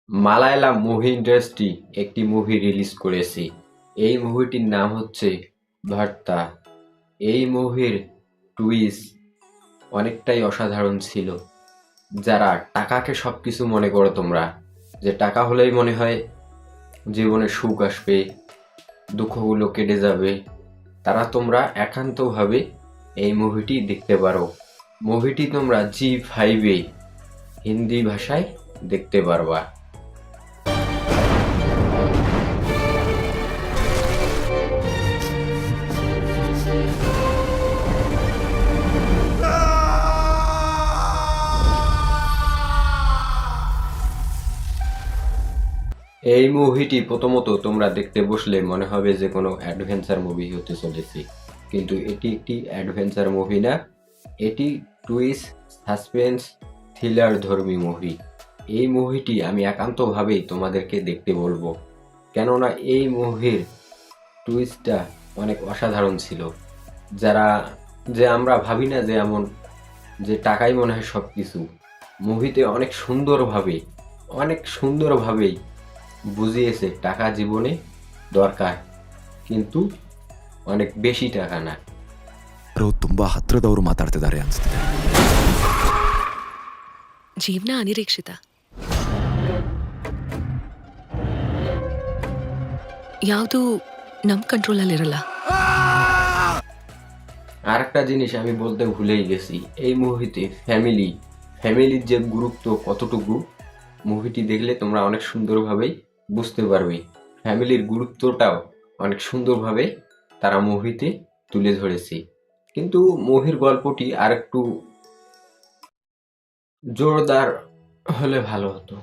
Malayalam movie industry একটি movie release করেছে। এই মুভিটির নাম হচ্ছে ভর্তা। এই মুভির টুইস্ট অনেকটাই অসাধারণ ছিল। যারা টাকাকে সবকিছু মনে করো তোমরা, যে টাকা হলেই মনে হয় জীবনে সুখ আসবে, দুঃখগুলো কেটে যাবে, তারা তোমরা একান্তভাবে এই মুভিটি দেখতে পারো। মুভিটি তোমরা জি5-এ হিন্দি ভাষায় দেখতে পারবা। এই মুভিটি প্রথমত তোমরা দেখতে বসলে মনে হবে যে কোনো অ্যাডভেঞ্চার মুভি হতে চলেছে, কিন্তু এটি একটি অ্যাডভেঞ্চার মুভি না, এটি টুইস্ট, সাসপেন্স, থ্রিলার ধর্মী মুভি। এই মুভিটি আমি একান্তভাবেই তোমাদেরকে দেখতে বলবো, কেননা এই মুভির টুইস্টটা অনেক অসাধারণ ছিল। আমরা ভাবি না যে এমন, যে টাকাই মনে হয় সব কিছু, মুভিতে অনেক সুন্দরভাবেই বুঝিয়েছে টাকা জীবনে দরকার, কিন্তু অনেক বেশি টাকা না। ತುಂಬಾ ಹತ್ರದವರು ಮಾತಾಡ್ತಿದ್ದಾರೆ ಅನ್ಸ್ತಿದೆ. ಜೀವನ ಅನಿರೀಕ್ಷಿತ. ಯಾವುದು ನಮ್ಮ ಕಂಟ್ರೋಲಲ್ಲಿರಲ್ಲ. আর একটা জিনিস আমি বলতে ভুলেই গেছি, এই মুভিতে ফ্যামিলির যে গুরুত্ব কতটুকু, মুভিটি দেখলে তোমরা অনেক সুন্দরভাবেই বুঝতে পারবে। ফ্যামিলির গুরুত্বটাও অনেক সুন্দরভাবে তারা মুভিতে তুলে ধরেছে, কিন্তু মুভির গল্পটি আর একটু জোরদার হলে ভালো হতো।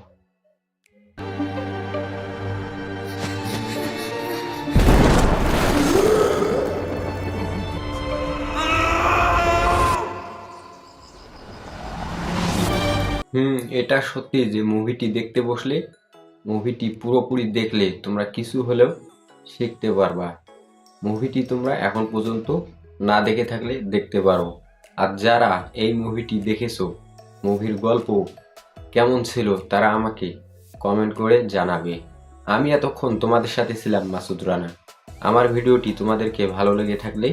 এটা সত্যি যে মুভিটি দেখতে বসলে, মুভিটি পুরোপুরি দেখলে তোমরা কিছু হলেও শিখতে পারবা। মুভিটি তোমরা এখন পর্যন্ত না দেখে থাকলে দেখতে পারো। আর যারা এই মুভিটি দেখেছো, মুভির গল্প কেমন ছিল তারা আমাকে কমেন্ট করে জানাবে। আমি এতক্ষণ তোমাদের সাথে ছিলাম মাসুদ রানা। আমার ভিডিওটি তোমাদেরকে ভালো লেগে থাকলে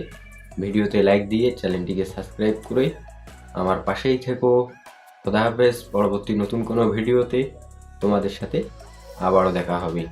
ভিডিওতে লাইক দিয়ে চ্যানেলটিকে সাবস্ক্রাইব করে আমার পাশেই থেকো। খোদা হাফেজ। পরবর্তী নতুন কোনো ভিডিওতে তোমাদের সাথে আবারও দেখা হবে।